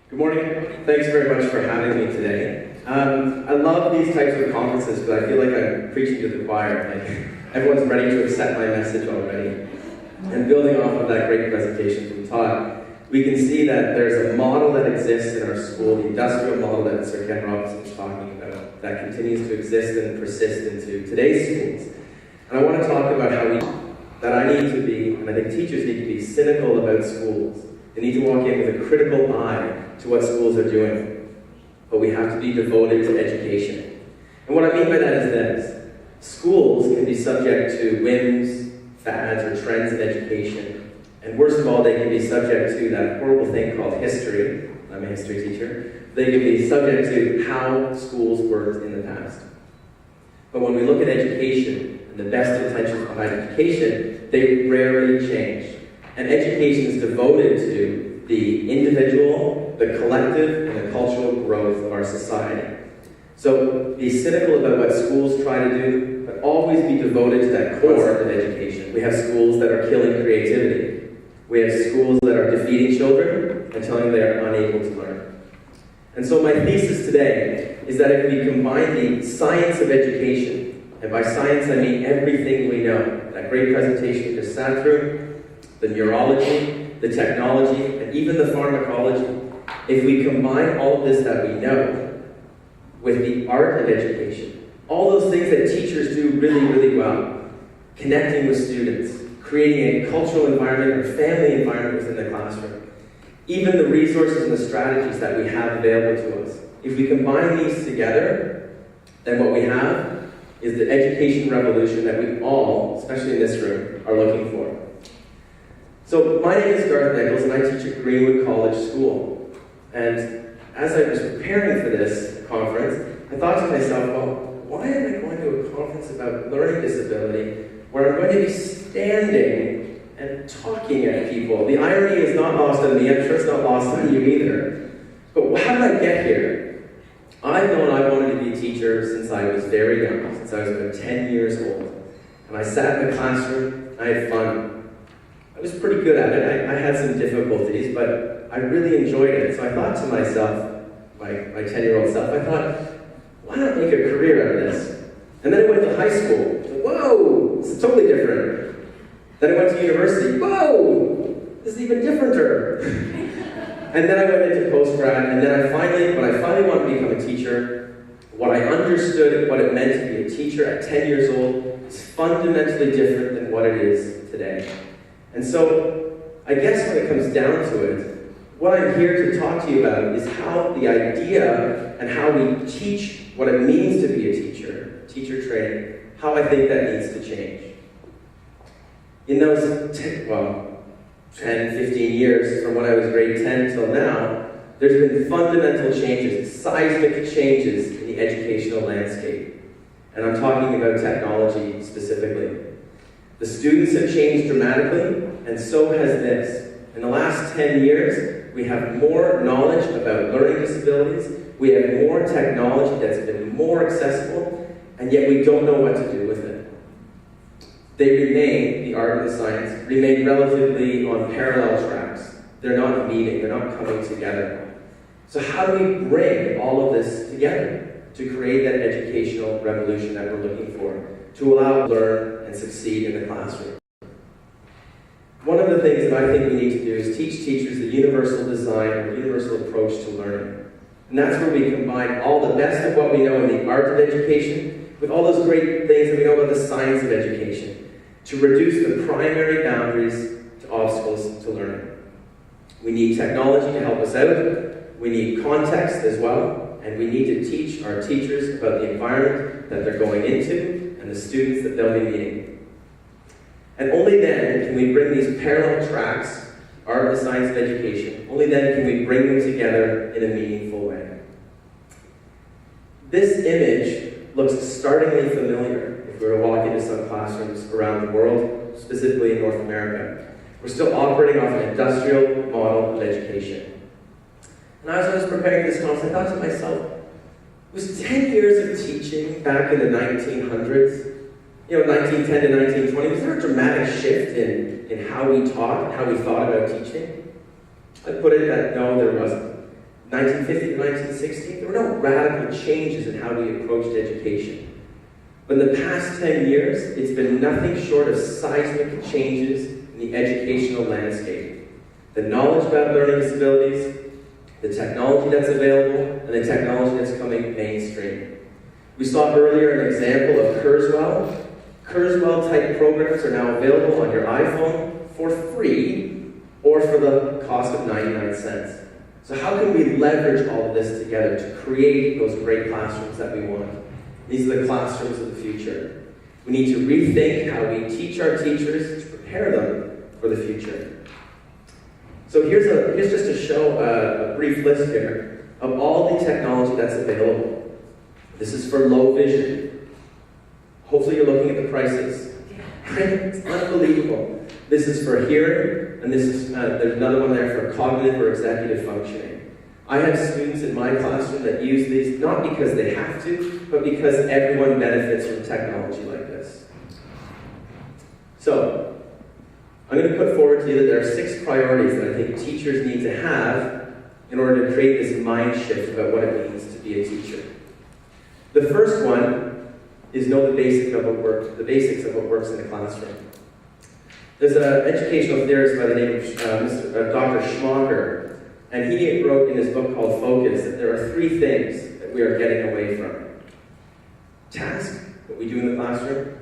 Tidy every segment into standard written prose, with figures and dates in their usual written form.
Good morning. Thanks very much for having me today. I love these types of conferences, but I feel like I'm preaching to the choir. Like, everyone's ready to accept my message already. And building off of that great presentation from Todd, we can see that there's a model that exists in our school, the industrial model that Sir Ken Robinson was talking about, that continues to exist and persist into today's schools. And I want to talk about that I need to be, and I think teachers need to be cynical about schools. They need to walk in with a critical eye to what schools are doing. But we have to be devoted to education. And what I mean by that is this. Schools can be subject to whims, fads, or trends in education. And worst of all, they can be subject to that horrible thing called history. I'm a history teacher. They can be subject to how schools worked in the past. But when we look at education and the best intentions behind education, they rarely change. And education is devoted to the individual, the collective, and the cultural growth of our society. So be cynical about what schools try to do, but always be devoted to that core of education. We have schools that are killing creativity. We have schools that are defeating children and telling them they are unable to learn. And so my thesis today is that if we combine the science of education, and by science I mean everything we know, that great presentation we just sat through, the neurology, the technology, and even the pharmacology, if we combine all of this that we know with the art of education, all those things that teachers do really, really well, connecting with students, creating a cultural environment or family environment within the classroom, even the resources and the strategies that we have available to us, if we combine these together, then what we have is the education revolution that we all, especially in this room, are looking for. So my name is Garth Nichols, and I teach at Greenwood College School. And as I was preparing for this conference, I thought to myself, well, why am I going to a conference about learning disability where I'm going to be standing and talking at people? The irony is not lost on me. I'm sure it's not lost on you either. But how did I get here? I've known I wanted to be a teacher since I was very young, since I was about 10 years old. And I sat in the classroom, I had fun. I was pretty good at it. I had some difficulties, but I really enjoyed it. So I thought to myself, my 10-year-old self, I thought, why not make a career out of this? And then I went to high school. Whoa, this is totally different. Then I went to university. Whoa, this is even differenter. And then I went into post-grad, and then when I finally wanted to become a teacher, what I understood what it meant to be a teacher at 10 years old is fundamentally different than what it is today. And so, I guess when it comes down to it, what I'm here to talk to you about is how the idea and how we teach what it means to be a teacher training, how I think that needs to change. In those 10, 15 years, from when I was grade 10 till now, there's been fundamental changes, seismic changes in the educational landscape. And I'm talking about technology specifically. The students have changed dramatically, and so has this. In the last 10 years, we have more knowledge about learning disabilities, we have more technology that's been more accessible, and yet we don't know what to do with it. They remain, the art and the science, remain relatively on parallel tracks. They're not meeting, they're not coming together. So how do we bring all of this together to create that educational revolution that we're looking for, to allow us to learn and succeed in the classroom? One of the things that I think we need to do is teach teachers the universal design or universal approach to learning. And that's where we combine all the best of what we know in the art of education with all those great things that we know about the science of education to reduce the primary boundaries to obstacles to learning. We need technology to help us out. We need context as well. And we need to teach our teachers about the environment that they're going into and the students that they'll be meeting. And only then can we bring these parallel tracks, art and the science of education, only then can we bring them together in a meaningful way. This image looks startlingly familiar if we were to walk into some classrooms around the world, specifically in North America. We're still operating off an industrial model of education. And as I was preparing this conference, I thought to myself, was 10 years of teaching back in the 1900s, 1910 to 1920, was there a dramatic shift in how we taught, how we thought about teaching? I'd put it that no, there wasn't. 1950 to 1960, there were no radical changes in how we approached education. But in the past 10 years, it's been nothing short of seismic changes in the educational landscape. The knowledge about learning disabilities, the technology that's available, and the technology that's coming mainstream. We saw earlier an example of Kurzweil. Kurzweil-type programs are now available on your iPhone for free or for the cost of 99 cents. So how can we leverage all of this together to create those great classrooms that we want? These are the classrooms of the future. We need to rethink how we teach our teachers to prepare them for the future. So here's just to show a brief list here of all the technology that's available. This is for low vision. Hopefully you're looking at the prices. It's unbelievable. This is for hearing, and this is there's another one there for cognitive or executive functioning. I have students in my classroom that use these not because they have to, but because everyone benefits from technology like this. So, I'm going to put forward to you that there are 6 priorities that I think teachers need to have in order to create this mind shift about what it means to be a teacher. The first one is know the basics of what works in the classroom. There's an educational theorist by the name of Dr. Schmocker, and he wrote in his book called Focus that there are 3 things that we are getting away from. Task, what we do in the classroom.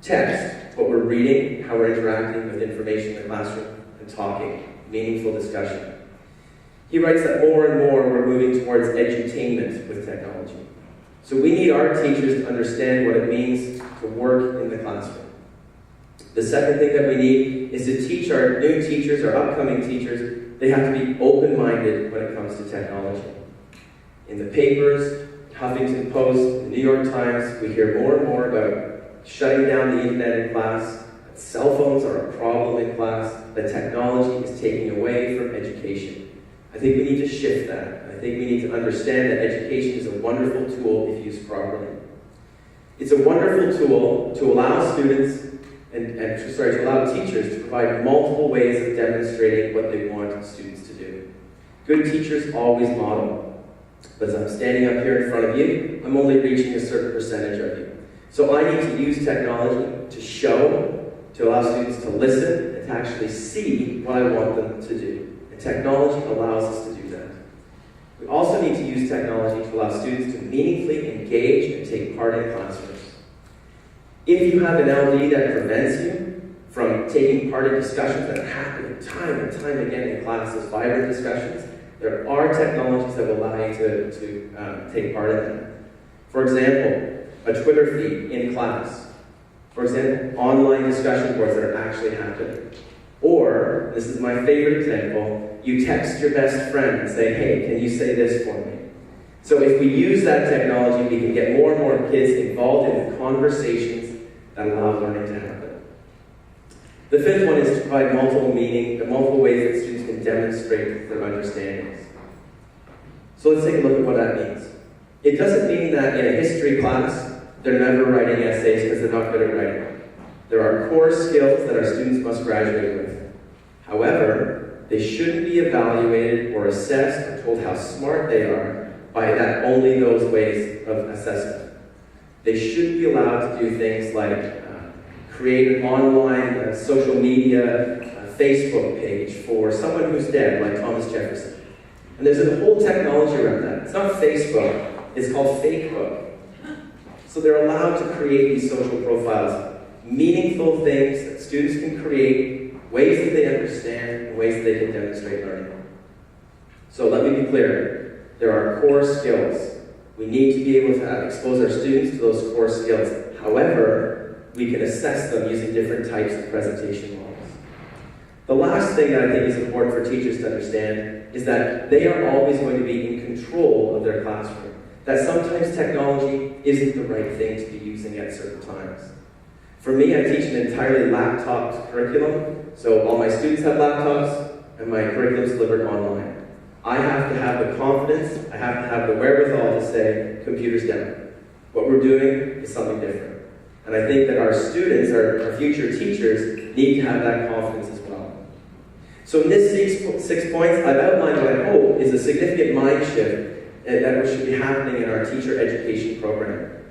Text, what we're reading, how we're interacting with information in the classroom, and talking, meaningful discussion. He writes that more and more we're moving towards edutainment with technology. So we need our teachers to understand what it means to work in the classroom. The second thing that we need is to teach our new teachers, our upcoming teachers, they have to be open-minded when it comes to technology. In the papers, Huffington Post, the New York Times, we hear more and more about shutting down the internet in class, that cell phones are a problem in class, that technology is taking away from education. I think we need to shift that. I think we need to understand that education is a wonderful tool if used properly. It's a wonderful tool to allow students to allow teachers to provide multiple ways of demonstrating what they want students to do. Good teachers always model. But as I'm standing up here in front of you, I'm only reaching a certain percentage of you. So I need to use technology to show, to allow students to listen, and to actually see what I want them to do. And technology allows us to do that. We also need to use technology to allow students to meaningfully engage and take part in classrooms. If you have an LD that prevents you from taking part in discussions that happen time and time again in classes, vibrant discussions, there are technologies that will allow you to take part in them. For example, a Twitter feed in class. For example, online discussion boards that are actually happening. Or, this is my favorite example, you text your best friend and say, hey, can you say this for me? So if we use that technology, we can get more and more kids involved in the conversations that allow learning to happen. The 5th one is to provide multiple ways that students can demonstrate their understandings. So let's take a look at what that means. It doesn't mean that in a history class, they're never writing essays because they're not good at writing. There are core skills that our students must graduate with. However, they shouldn't be evaluated or assessed or told how smart they are by only those ways of assessment. They should be allowed to do things like create an online social media Facebook page for someone who's dead, like Thomas Jefferson. And there's a whole technology around that. It's not Facebook, it's called Fakebook. So they're allowed to create these social profiles, meaningful things that students can create, ways that they understand, and ways that they can demonstrate learning. So let me be clear. There are core skills. We need to be able to expose our students to those core skills. However, we can assess them using different types of presentation models. The last thing that I think is important for teachers to understand is that they are always going to be in control of their classroom. That sometimes technology isn't the right thing to be using at certain times. For me, I teach an entirely laptop curriculum, so all my students have laptops, and my curriculum is delivered online. I have to have the confidence, I have to have the wherewithal to say, computers down. What we're doing is something different. And I think that our students, our future teachers, need to have that confidence as well. So in this 6 points, I've outlined what I hope is a significant mind shift that should be happening in our teacher education program.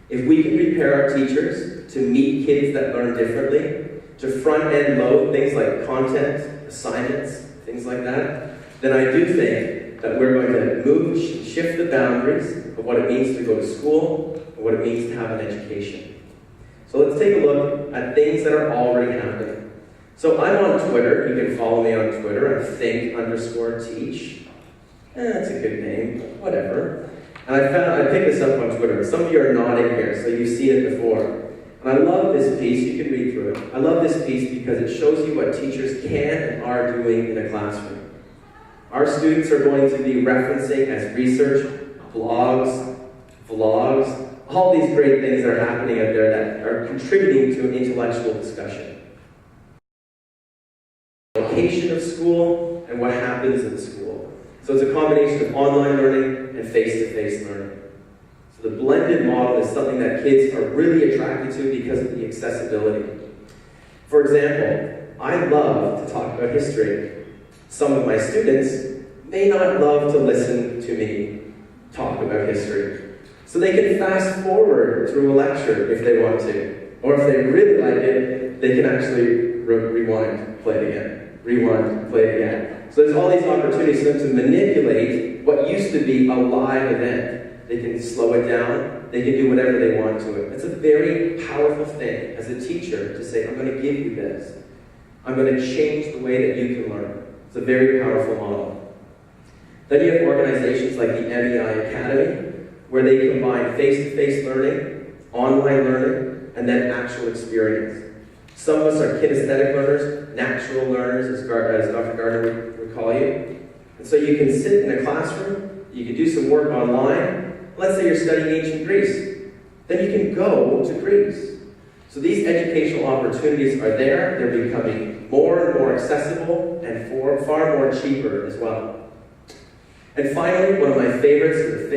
If we can prepare our teachers to meet kids that learn differently, to front-end load things like content, assignments, things like that, then I do think that we're going to shift the boundaries of what it means to go to school and what it means to have an education. So let's take a look at things that are already happening. So I'm on Twitter. You can follow me on Twitter. I'm think_teach. That's a good name. Whatever. And I picked this up on Twitter. Some of you are nodding here, so you've seen it before. And I love this piece. You can read through it. I love this piece because it shows you what teachers can and are doing in a classroom. Our students are going to be referencing as research, blogs, vlogs, all these great things that are happening out there that are contributing to an intellectual discussion. Location of school and what happens in school. So it's a combination of online learning and face-to-face learning. So the blended model is something that kids are really attracted to because of the accessibility. For example, I love to talk about history. Some of my students may not love to listen to me talk about history. So they can fast forward through a lecture if they want to. Or if they really like it, they can actually rewind, play it again. Rewind, play it again. So there's all these opportunities for them to manipulate what used to be a live event. They can slow it down. They can do whatever they want to it. It's a very powerful thing as a teacher to say, I'm going to give you this. I'm going to change the way that you can learn. It's a very powerful model. Then you have organizations like the TEDxYMCAAcademy, where they combine face-to-face learning, online learning, and then actual experience. Some of us are kinesthetic learners, natural learners, as Dr. Garth would call you. And so you can sit in a classroom, you can do some work online. Let's say you're studying ancient Greece. Then you can go to Greece. So these educational opportunities are there. They're becoming more and more accessible and far more cheaper as well. And finally, one of my favorite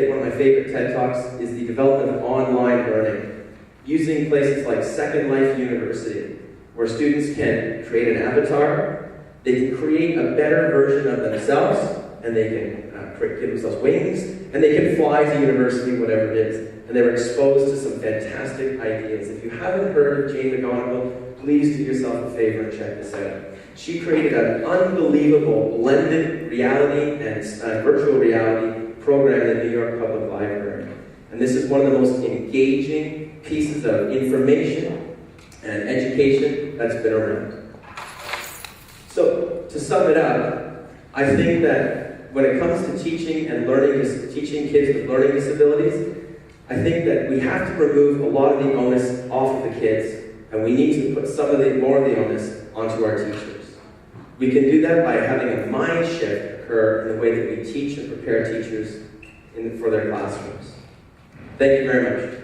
TED Talks is the development of online learning, using places like Second Life University, where students can create an avatar, they can create a better version of themselves, and they can give themselves wings, and they can fly to university, whatever it is. And they're exposed to some fantastic ideas. If you haven't heard of Jane McGonigal, please do yourself a favor and check this out. She created an unbelievable blended reality and virtual reality program in the New York Public Library. And this is one of the most engaging pieces of information and education that's been around. So, to sum it up, I think that when it comes to teaching and teaching kids with learning disabilities, I think that we have to remove a lot of the onus off of the kids, and we need to put more of the onus onto our teachers. We can do that by having a mind shift occur in the way that we teach and prepare teachers for their classrooms. Thank you very much.